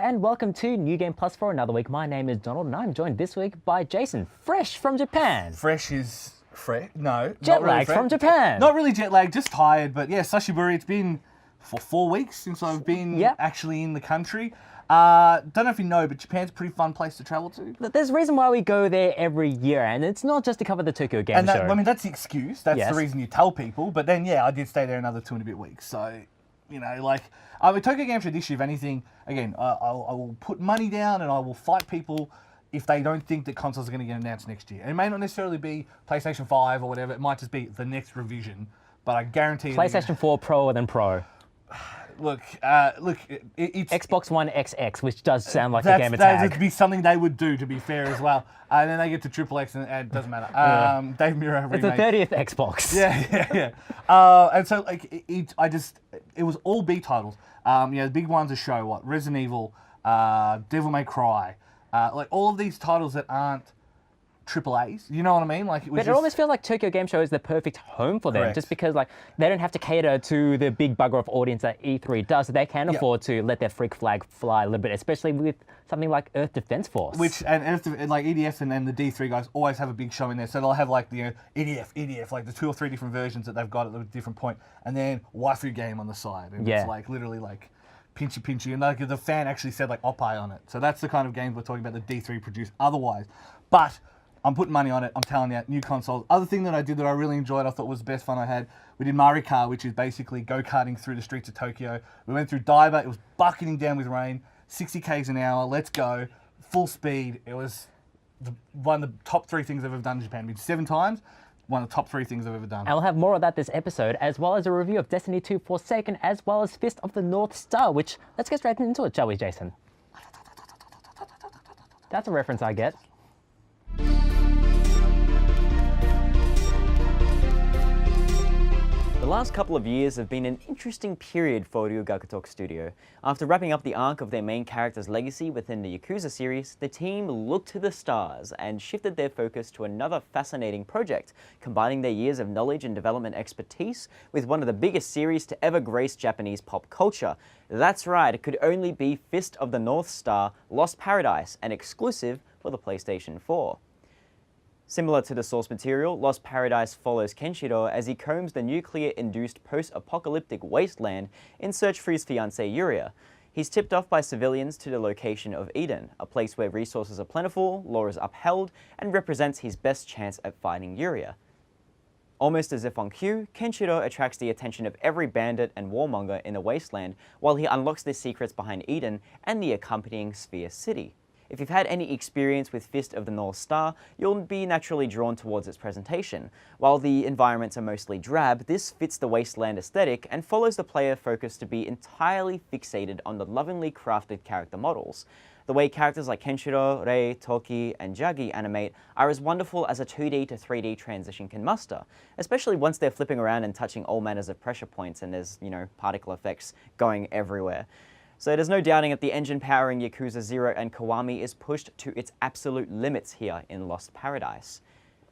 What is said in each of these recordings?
and welcome to New Game Plus for another week. My name is Donald and I'm joined this week by Jason, fresh from Japan. Fresh is fresh. No, Jet lagged from Japan. Not really jet lagged, just tired. But yeah, Sashiburi, it's been for 4 weeks since I've been actually in the country. Don't know if you know, but Japan's a pretty fun place to travel to. There's a reason why we go there every year, and it's not just to cover the Tokyo Game Show. I mean, that's the excuse. That's the reason you tell people. But then, yeah, I did stay there another 2 and a bit weeks. So, you know, like, with Tokyo Game Show this year, if anything, again, I will put money down and I will fight people if they don't think that consoles are going to get announced next year. And it may not necessarily be PlayStation 5 or whatever. It might just be the next revision. But I guarantee PlayStation 4 Pro than Pro. Look, it's Xbox One XX, which does sound like a gamer tag. That'd be something they would do, to be fair, as well. And then they get to Triple X, and it doesn't matter. Dave Mirra remake. It's the 30th Xbox. Yeah. And so, like, it was all B titles. The big ones are show what Resident Evil, Devil May Cry, like all of these titles that aren't Triple A's, you know what I mean? Like, it almost feels like Tokyo Game Show is the perfect home for them, Correct. just because like they don't have to cater to the big bugger of audience that E3 does. They can afford to let their freak flag fly a little bit, especially with something like Earth Defense Force. Which and like EDF and the D3 guys always have a big show in there, so they'll have like the EDF, like the 2 or 3 different versions that they've got at a different point, and then waifu game on the side, and it's like literally like pinchy, and like the fan actually said like oppai on it. So that's the kind of games we're talking about that D3 produce otherwise, but I'm putting money on it. I'm telling you, new consoles. Other thing that I did that I really enjoyed, I thought was the best fun I had, we did MariCar, which is basically go-karting through the streets of Tokyo. We went through Daiba. It was bucketing down with rain, 60 k's an hour. Let's go, full speed. It was one of the top 3 things I've ever done in Japan. I've been 7 times. One of the top 3 things I've ever done. And we'll have more of that this episode, as well as a review of Destiny 2 Forsaken, as well as Fist of the North Star, which, let's get straight into it, shall we, Jason? That's a reference I get. The last couple of years have been an interesting period for Ryugaku Talk Studio. After wrapping up the arc of their main character's legacy within the Yakuza series, the team looked to the stars and shifted their focus to another fascinating project, combining their years of knowledge and development expertise with one of the biggest series to ever grace Japanese pop culture. That's right, it could only be Fist of the North Star, Lost Paradise, and exclusive for the PlayStation 4. Similar to the source material, Lost Paradise follows Kenshiro as he combs the nuclear-induced post-apocalyptic wasteland in search for his fiancée Yuria. He's tipped off by civilians to the location of Eden, a place where resources are plentiful, law is upheld, and represents his best chance at fighting Yuria. Almost as if on cue, Kenshiro attracts the attention of every bandit and warmonger in the wasteland while he unlocks the secrets behind Eden and the accompanying Sphere City. If you've had any experience with Fist of the North Star, you'll be naturally drawn towards its presentation. While the environments are mostly drab, this fits the wasteland aesthetic and follows the player focus to be entirely fixated on the lovingly crafted character models. The way characters like Kenshiro, Rei, Toki, and Jagi animate are as wonderful as a 2D to 3D transition can muster, especially once they're flipping around and touching all manners of pressure points and there's, particle effects going everywhere. So there's no doubting that the engine powering Yakuza 0 and Kiwami is pushed to its absolute limits here in Lost Paradise.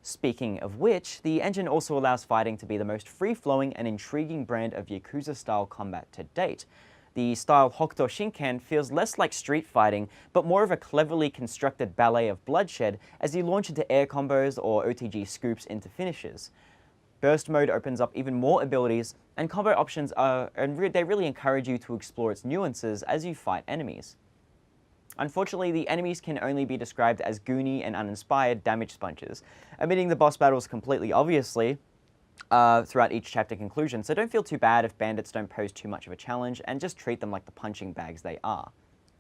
Speaking of which, the engine also allows fighting to be the most free-flowing and intriguing brand of Yakuza-style combat to date. The style Hokuto Shinken feels less like street fighting, but more of a cleverly constructed ballet of bloodshed as you launch into air combos or OTG scoops into finishes. Burst mode opens up even more abilities, and combo options they really encourage you to explore its nuances as you fight enemies. Unfortunately, the enemies can only be described as goony and uninspired damage sponges, omitting the boss battles completely obviously throughout each chapter conclusion, so don't feel too bad if bandits don't pose too much of a challenge, and just treat them like the punching bags they are.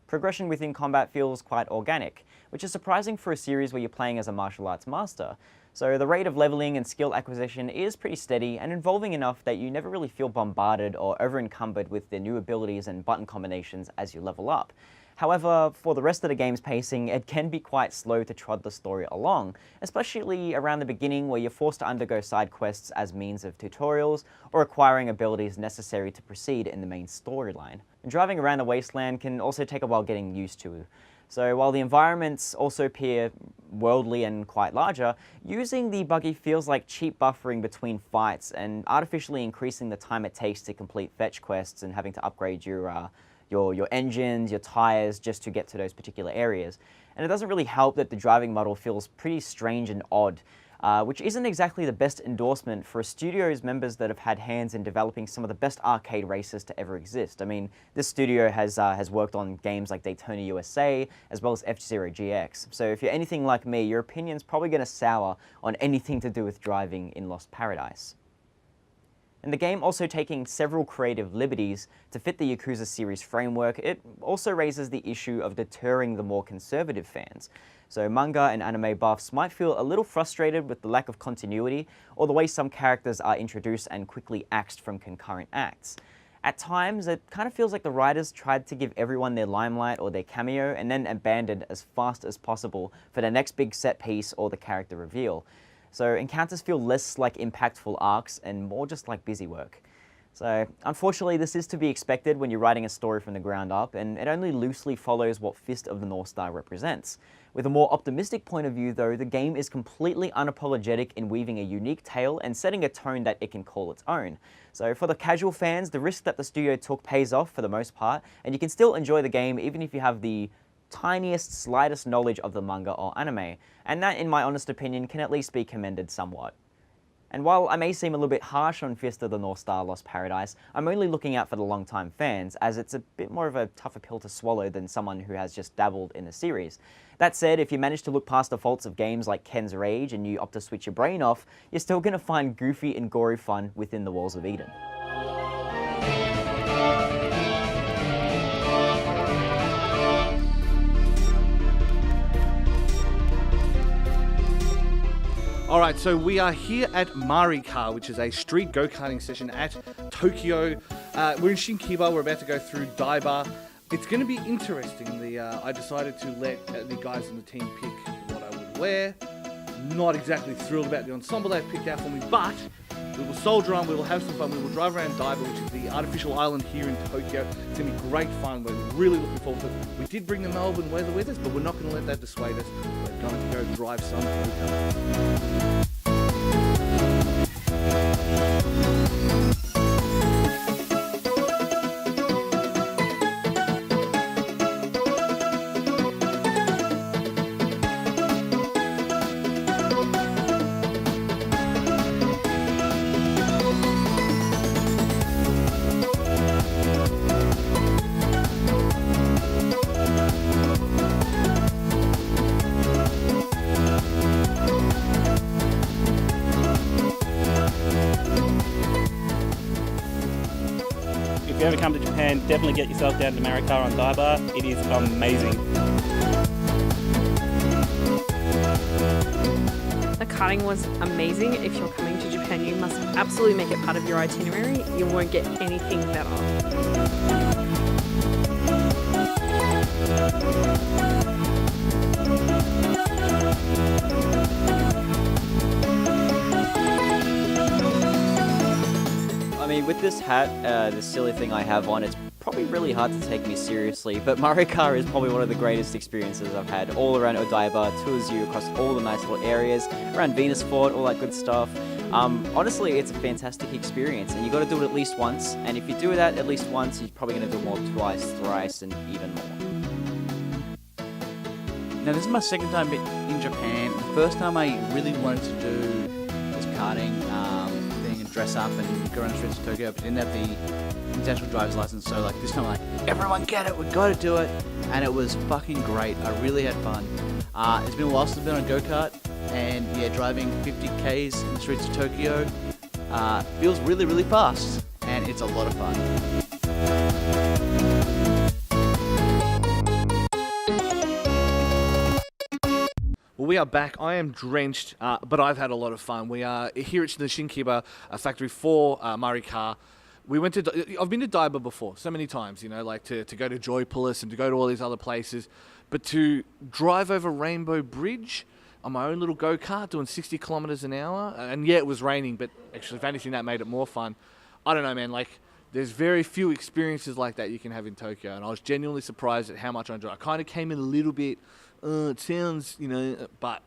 Progression within combat feels quite organic, which is surprising for a series where you're playing as a martial arts master. So the rate of leveling and skill acquisition is pretty steady and involving enough that you never really feel bombarded or over-encumbered with the new abilities and button combinations as you level up. However, for the rest of the game's pacing, it can be quite slow to trot the story along, especially around the beginning where you're forced to undergo side quests as means of tutorials or acquiring abilities necessary to proceed in the main storyline. And driving around the wasteland can also take a while getting used to. So while the environments also appear worldly and quite larger, using the buggy feels like cheap buffering between fights and artificially increasing the time it takes to complete fetch quests and having to upgrade your your engines, your tires, just to get to those particular areas. And it doesn't really help that the driving model feels pretty strange and odd, which isn't exactly the best endorsement for a studio's members that have had hands in developing some of the best arcade races to ever exist. I mean, this studio has worked on games like Daytona USA, as well as F-Zero GX. So if you're anything like me, your opinion's probably going to sour on anything to do with driving in Lost Paradise. And the game also taking several creative liberties to fit the Yakuza series framework, it also raises the issue of deterring the more conservative fans. So manga and anime buffs might feel a little frustrated with the lack of continuity or the way some characters are introduced and quickly axed from concurrent acts. At times, it kind of feels like the writers tried to give everyone their limelight or their cameo and then abandoned as fast as possible for the next big set piece or the character reveal. So encounters feel less like impactful arcs and more just like busy work. So unfortunately, this is to be expected when you're writing a story from the ground up, and it only loosely follows what Fist of the North Star represents. With a more optimistic point of view though, the game is completely unapologetic in weaving a unique tale and setting a tone that it can call its own. So for the casual fans, the risk that the studio took pays off for the most part, and you can still enjoy the game even if you have the tiniest, slightest knowledge of the manga or anime, and that, in my honest opinion, can at least be commended somewhat. And while I may seem a little bit harsh on Fist of the North Star Lost Paradise, I'm only looking out for the long-time fans, as it's a bit more of a tougher pill to swallow than someone who has just dabbled in the series. That said, if you manage to look past the faults of games like Ken's Rage and you opt to switch your brain off, you're still going to find goofy and gory fun within the walls of Eden. All right, so we are here at MariCar, which is a street go-karting session at Tokyo. We're in Shinkiba. We're about to go through Daiba. It's going to be interesting. I decided to let the guys in the team pick what I would wear. Not exactly thrilled about the ensemble they've picked out for me, but we will soldier on, we will have some fun, we will drive around Daiba, which is the artificial island here in Tokyo. It's going to be great fun, we're really looking forward to it. We did bring the Melbourne weather with us, but we're not going to let that dissuade us. We're going to go drive some go-karts. If you ever come to Japan, definitely get yourself down to MariCar on Daiba. It is amazing. The karting was amazing. If you're coming to Japan, you must absolutely make it part of your itinerary. You won't get anything better. I mean, with this hat, this silly thing I have on, it's probably really hard to take me seriously, but MariCar is probably one of the greatest experiences I've had all around Odaiba, tours you across all the nice little areas, around Venus Fort, all that good stuff. Honestly, it's a fantastic experience, and you got to do it at least once, and if you do that at least once, you're probably going to do it more twice, thrice, and even more. Now, this is my second time in Japan. The first time I really wanted to do was karting, being a dress up and go around the streets of Tokyo, but didn't have the international driver's license, so like this time I'm like, everyone get it, we got to do it, and it was fucking great. I really had fun. It's been a while since I've been on a go-kart, and yeah, driving 50 Ks in the streets of Tokyo feels really, really fast, and it's a lot of fun. Well, we are back. I am drenched, but I've had a lot of fun. We are here at the Shinkiba factory for MariCar. We went to. I've been to Daiba before, so many times. You know, like to go to Joypolis and to go to all these other places, but to drive over Rainbow Bridge on my own little go-kart doing 60 kilometers an hour, and yeah, it was raining, but actually, if anything, that made it more fun. I don't know, man. Like, there's very few experiences like that you can have in Tokyo, and I was genuinely surprised at how much I enjoyed. I kind of came in a little bit. It sounds, you know, but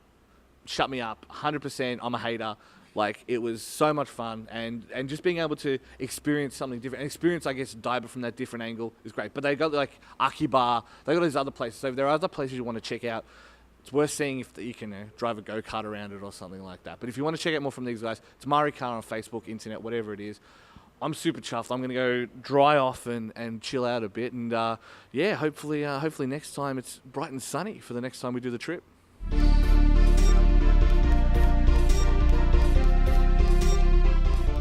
shut me up. 100%. I'm a hater. Like, it was so much fun, and just being able to experience something different, and experience, I guess, Daiba from that different angle is great. But they got, like, Akiba, they got these other places. So if there are other places you want to check out, it's worth seeing if you can drive a go-kart around it or something like that. But if you want to check out more from these guys, it's MariCar on Facebook, internet, whatever it is. I'm super chuffed. I'm going to go dry off and chill out a bit. And, yeah, hopefully next time it's bright and sunny for the next time we do the trip.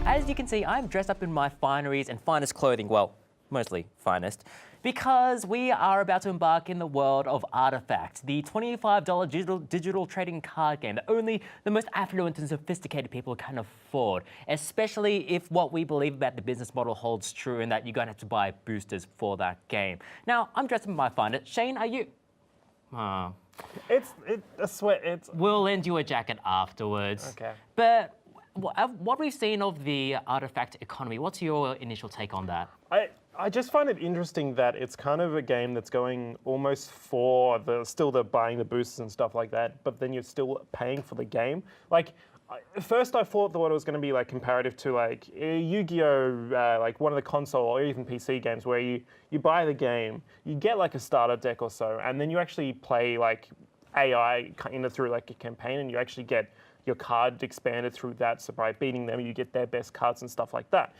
As you can see, I'm dressed up in my fineries and finest clothing, well, mostly finest, because we are about to embark in the world of Artifact, the $25 digital trading card game that only the most affluent and sophisticated people can afford, especially if what we believe about the business model holds true and that you're going to have to buy boosters for that game. Now, I'm dressed up in my finest. Shane, are you? It's a sweat. We'll lend you a jacket afterwards. Okay. But what we've seen of the Artifact economy, what's your initial take on that? I just find it interesting that it's kind of a game that's going almost for the buying the boosters and stuff like that, but then you're still paying for the game. Like, first I thought that it was going to be like comparative to like Yu-Gi-Oh, like one of the console or even PC games where you buy the game, you get like a starter deck or so, and then you actually play like AI through like a campaign, and you actually get your card expanded through that. So by beating them, you get their best cards and stuff like that.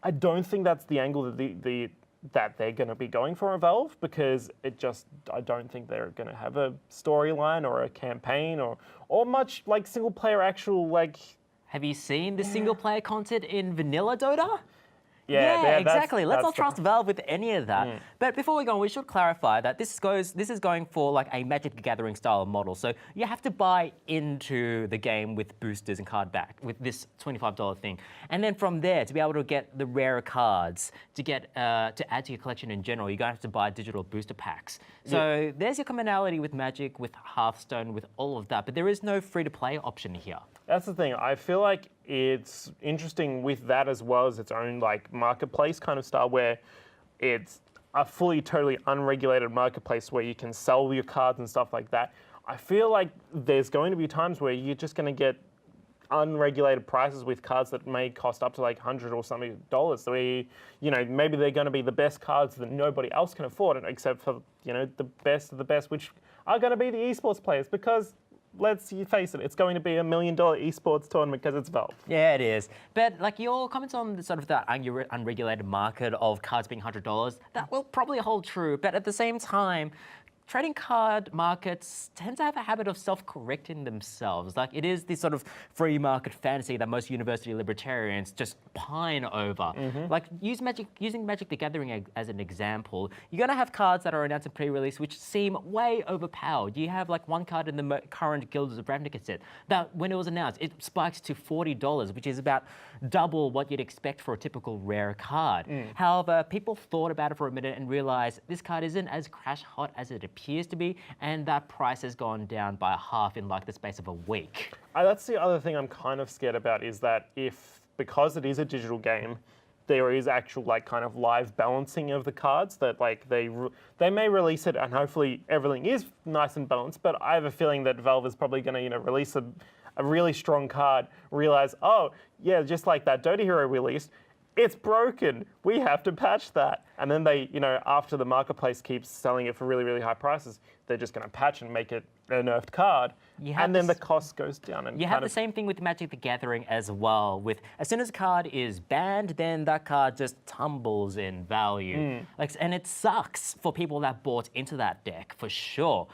I don't think that's the angle that that they're going to be going for at Valve, because I don't think they're going to have a storyline or a campaign or much like single player actual like. Have you seen the single player content in vanilla Dota? Yeah, exactly. Let's not trust Valve with any of that. But before we go on, we should clarify that this is going for like a Magic the Gathering style model. So you have to buy into the game with boosters and card back with this $25 thing, and then from there to be able to get the rarer cards to get to add to your collection in general, you're going to have to buy digital booster packs. So there's your commonality with Magic, with Hearthstone, with all of that. But there is no free-to-play option here. That's the thing. I feel like it's interesting with that as well as its own like marketplace kind of style, where it's a fully, totally unregulated marketplace where you can sell your cards and stuff like that. I feel like there's going to be times where you're just going to get unregulated prices with cards that may cost up to like $100 or something dollars. So maybe they're going to be the best cards that nobody else can afford, except for the best of the best, which are going to be the esports players, because let's face it, it's going to be $1 million esports tournament because it's Valve. Yeah, it is. But like your comments on the sort of that unregulated market of cards being $100, that will probably hold true. But at the same time, trading card markets tend to have a habit of self-correcting themselves. Like, it is this sort of free market fantasy that most university libertarians just pine over. Like, using Magic the Gathering as an example, you're going to have cards that are announced in pre-release which seem way overpowered. You have like one card in the current Guilds of Ravnica set that when it was announced, it spikes to $40, which is about double what you'd expect for a typical rare card. However, people thought about it for a minute and realized this card isn't as crash hot as it appears to be, and that price has gone down by half in like the space of a week. That's the other thing I'm kind of scared about, is that because it is a digital game, there is actual like kind of live balancing of the cards, that like they may release it and hopefully everything is nice and balanced, but I have a feeling that Valve is probably going to release a really strong card, realize, oh yeah, just like that Dota Hero released, it's broken, we have to patch that. And then they, after the marketplace keeps selling it for really, really high prices, they're just going to patch and make it a nerfed card. And then the cost goes down. And you have the same thing with Magic the Gathering as well. With as soon as a card is banned, then that card just tumbles in value. And it sucks for people that bought into that deck, for sure.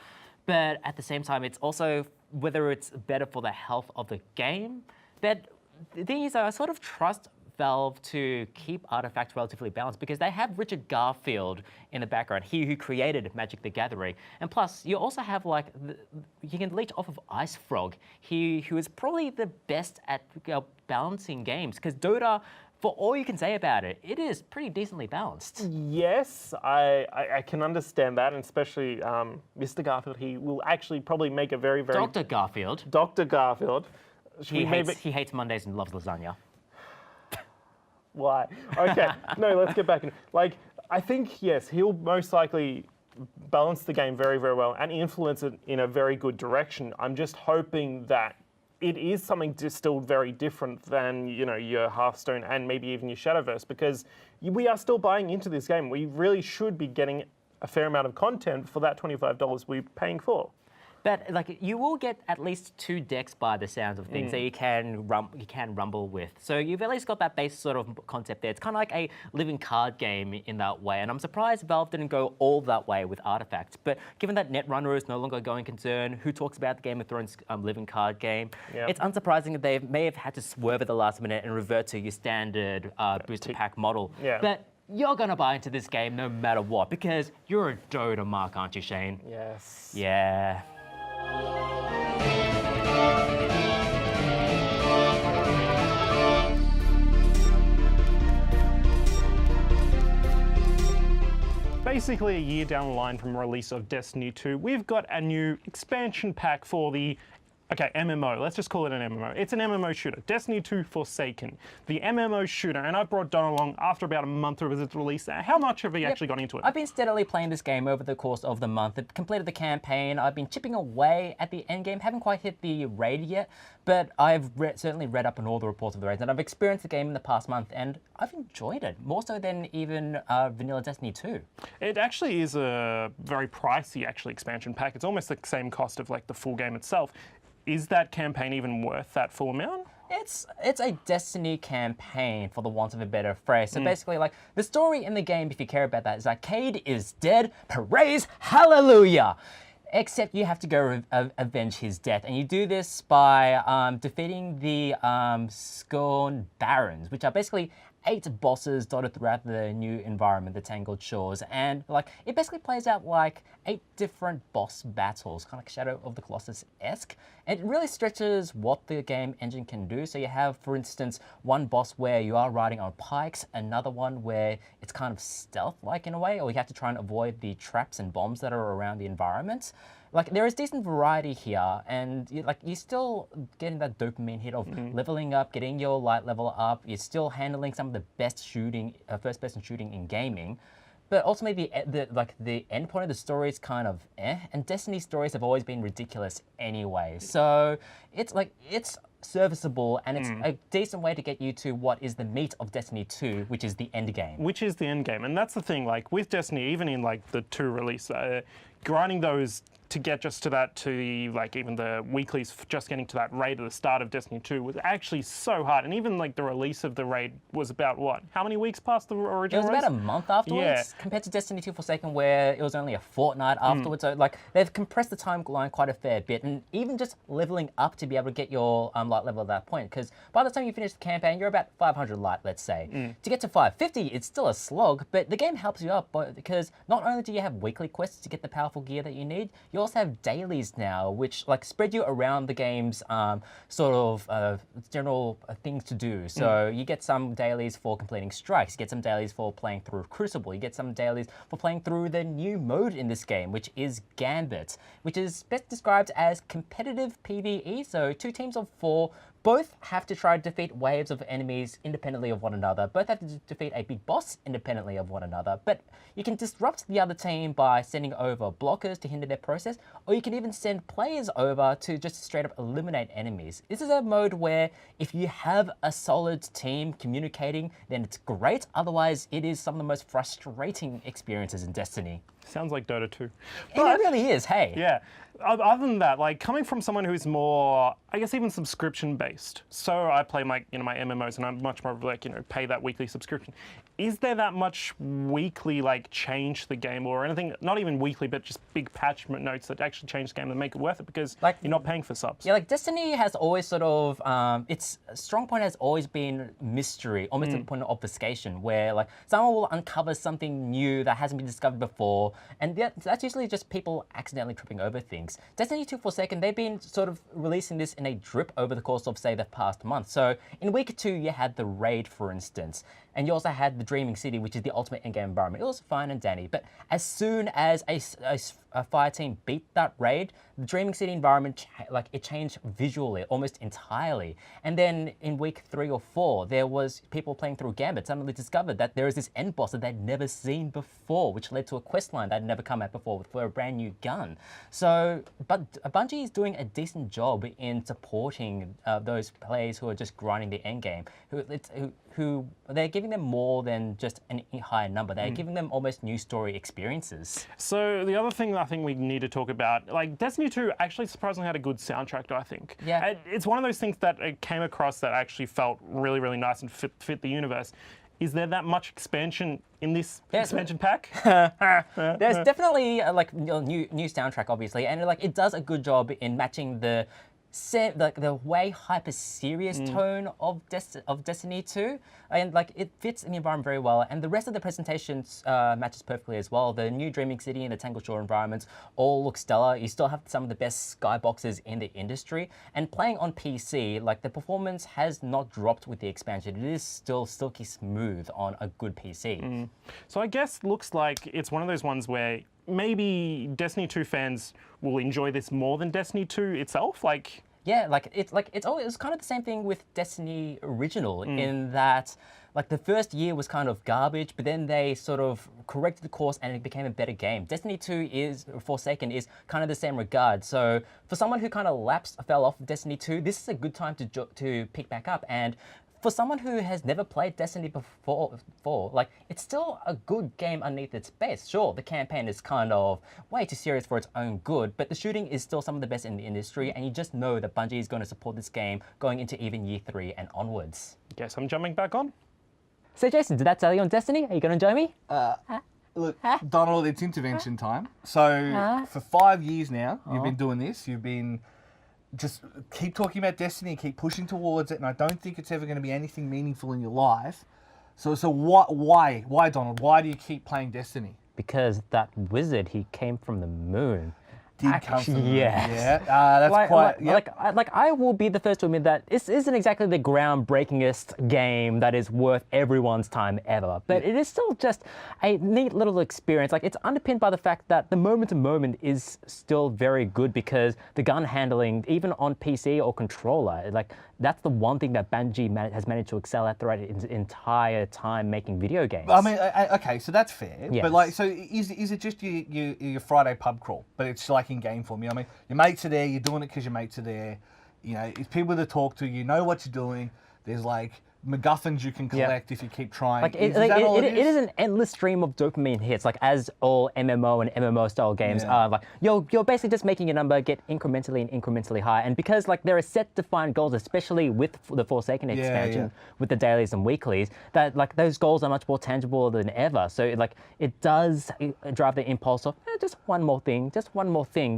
But at the same time, it's also whether it's better for the health of the game. But the thing is, I sort of trust Valve to keep Artifact relatively balanced, because they have Richard Garfield in the background, he who created Magic the Gathering. And plus, you also have like, you can leech off of Ice Frog, he who is probably the best at balancing games, because Dota, for all you can say about it, it is pretty decently balanced. Yes, I can understand that, and especially Mr. Garfield, he will actually probably make a very, very... Dr. Garfield. Dr. Garfield. He hates Mondays and loves lasagna. Why? Okay, no, let's get back in. Like, I think, yes, he'll most likely balance the game very, very well and influence it in a very good direction. I'm just hoping that it is something just still very different than, you know, your Hearthstone and maybe even your Shadowverse, because we are still buying into this game. We really should be getting a fair amount of content for that $25 we're paying for. But like you will get at least 2 decks by the sounds of things that you can rumble with. So you've at least got that base sort of concept there. It's kind of like a living card game in that way. And I'm surprised Valve didn't go all that way with Artifacts. But given that Netrunner is no longer a going concern, who talks about the Game of Thrones living card game, it's unsurprising that they may have had to swerve at the last minute and revert to your standard booster pack model. But you're going to buy into this game no matter what, because you're a Dota mark, aren't you, Shane? Yes. Yeah. Basically, a year down the line from release of Destiny 2, we've got a new expansion pack for the MMO. Let's just call it an MMO. It's an MMO shooter. Destiny 2 Forsaken. The MMO shooter. And I brought Don along after about a month of its release. How much have you actually got into it? I've been steadily playing this game over the course of the month. I've completed the campaign. I've been chipping away at the end game. Haven't quite hit the raid yet, but I've certainly read up on all the reports of the raids, and I've experienced the game in the past month, and I've enjoyed it, more so than even vanilla Destiny 2. It actually is a very pricey expansion pack. It's almost the same cost of like the full game itself. Is that campaign even worth that full amount? It's a Destiny campaign, for the want of a better phrase. So basically, like, the story in the game, if you care about that, is that Cade is dead. Praise hallelujah! Except you have to go avenge his death. And you do this by defeating the Scorn Barons, which are basically 8 bosses dotted throughout the new environment, the Tangled Shores. And like it basically plays out like 8 different boss battles, kind of like Shadow of the Colossus-esque. And it really stretches what the game engine can do. So you have, for instance, one boss where you are riding on pikes, another one where it's kind of stealth-like in a way, or you have to try and avoid the traps and bombs that are around the environment. Like, there is decent variety here, and you're still getting that dopamine hit of leveling up, getting your light level up. You're still handling some of the best shooting, first-person shooting in gaming. But ultimately, the end point of the story is kind of and Destiny stories have always been ridiculous anyway. So it's serviceable, and it's a decent way to get you to what is the meat of Destiny 2, which is the end game. Which is the end game, and that's the thing. Like with Destiny, even in like the 2 release, grinding those to get just to that, to like even the weeklies, just getting to that raid at the start of Destiny 2 was actually so hard. And even like the release of the raid was about what? How many weeks past the original It was release? about a month afterwards, compared to Destiny 2 Forsaken, where it was only a fortnight afterwards. So like they've compressed the timeline quite a fair bit, and even just leveling up to be able to get your light level at that point. Because by the time you finish the campaign, you're about 500 light, let's say. To get to 550, it's still a slog, but the game helps you up because not only do you have weekly quests to get the powerful gear that you need, you also have dailies now, which like spread you around the game's general things to do. So you get some dailies for completing strikes, you get some dailies for playing through Crucible, you get some dailies for playing through the new mode in this game, which is Gambit, which is best described as competitive PvE. So 2 teams of 4 both have to try to defeat waves of enemies independently of one another. Both have to defeat a big boss independently of one another. But you can disrupt the other team by sending over blockers to hinder their process, or you can even send players over to just straight up eliminate enemies. This is a mode where if you have a solid team communicating, then it's great. Otherwise, it is some of the most frustrating experiences in Destiny. Sounds like Dota 2. But it really is, hey. Yeah. Other than that, like coming from someone who's more, I guess, even subscription based. So I play my MMOs, and I'm much more like pay that weekly subscription. Is there that much weekly like change to the game or anything? Not even weekly, but just big patch notes that actually change the game and make it worth it because like, you're not paying for subs. Yeah, like Destiny has always sort of its strong point has always been mystery, almost to the point of obfuscation, where like someone will uncover something new that hasn't been discovered before, and that's usually just people accidentally tripping over things. Destiny 2 Forsaken, they've been sort of releasing this in a drip over the course of, say, the past month. So in week 2, you had the raid, for instance. and you also had the Dreaming City, which is the ultimate in-game environment. It was fine and dandy, but as soon as a fire team beat that raid, the Dreaming City environment it changed visually almost entirely. And then in week 3 or 4, there was people playing through Gambit suddenly discovered that there is this end boss that they'd never seen before, which led to a quest line that had never come out before for a brand new gun. So, but Bungie is doing a decent job in supporting those players who are just grinding the end game, who they're giving them more than just a higher number. They're giving them almost new story experiences. So the other thing that I think we need to talk about, like Destiny 2 actually surprisingly had a good soundtrack, I think. Yeah. It's one of those things that it came across that actually felt really, really nice and fit the universe. Is there that much expansion in this expansion pack? There's definitely new soundtrack, obviously, and it does a good job in matching the way hyper serious tone of Destiny 2, and it fits in the environment very well. And the rest of the presentations matches perfectly as well. The new Dreaming City and the Tangled Shore environments all look stellar. You still have some of the best skyboxes in the industry. And playing on PC, the performance has not dropped with the expansion. It is still silky smooth on a good PC. So I guess looks like it's one of those ones where maybe Destiny 2 fans will enjoy this more than Destiny 2 itself. Yeah, it was kind of the same thing with Destiny Original in that the first year was kind of garbage, but then they sort of corrected the course and it became a better game. Destiny 2 Forsaken is kind of the same regard. So for someone who kind of fell off of Destiny 2, this is a good time to pick back up. And for someone who has never played Destiny before, it's still a good game underneath its base. Sure, the campaign is kind of way too serious for its own good, but the shooting is still some of the best in the industry, and you just know that Bungie is going to support this game going into even year 3 and onwards. Guess I'm jumping back on. So Jason, did that tell you on Destiny? Are you going to join me? Look, Donald, it's intervention time. So for 5 years now, you've been doing this. You've been just keep talking about Destiny, keep pushing towards it, and I don't think it's ever going to be anything meaningful in your life. So why, Donald? Why do you keep playing Destiny? Because that wizard, he came from the moon. Come from the moon. Yes. Yeah, that's quite. Yep. I will be the first to admit that this isn't exactly the groundbreakingest game that is worth everyone's time ever, but it is still just a neat little experience. It's underpinned by the fact that the moment to moment is still very good because the gun handling, even on PC or controller, that's the one thing that Bungie has managed to excel at throughout its entire time making video games. I mean, okay, so that's fair. Yes. But so is it just your Friday pub crawl? But it's in game form. I mean, your mates are there. You're doing it because your mates are there. It's people to talk to. You know what you're doing. There's MacGuffins you can collect if you keep trying. It is an endless stream of dopamine hits, as all MMO and MMO style games are. You're basically just making your number get incrementally higher, and because there are set defined goals, especially with the Forsaken expansion, with the dailies and weeklies, that those goals are much more tangible than ever. So it does drive the impulse of just one more thing,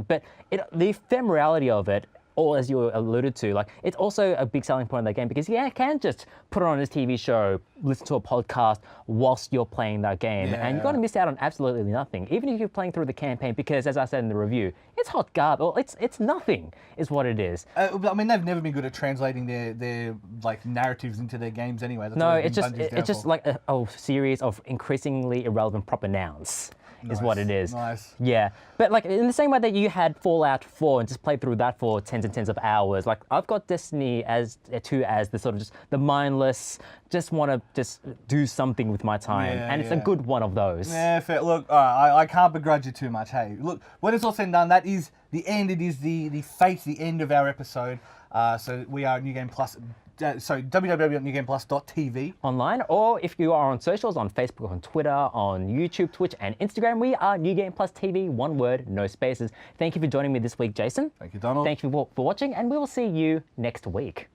but the ephemerality of it, or as you alluded to, it's also a big selling point of that game because you can just put it on this TV show, listen to a podcast whilst you're playing that game, and you're going to miss out on absolutely nothing, even if you're playing through the campaign, because as I said in the review, it's hot garbage. Well, it's nothing, is what it is. I mean, they've never been good at translating their narratives into their games anyway. That's no, it's just a series of increasingly irrelevant proper nouns. Is what it is. Nice. Yeah. But in the same way that you had Fallout 4 and just played through that for tens and tens of hours, I've got Destiny 2 as the sort of just the mindless, just want to just do something with my time. And it's a good one of those. Yeah, fair. Look, I can't begrudge you too much. Hey, look, when it's all said and done, that is the end. It is the end of our episode. So we are at New Game Plus. www.newgameplus.tv. Online, or if you are on socials, on Facebook, on Twitter, on YouTube, Twitch, and Instagram, we are New Game Plus TV, one word, no spaces. Thank you for joining me this week, Jason. Thank you, Donald. Thank you for watching, and we will see you next week.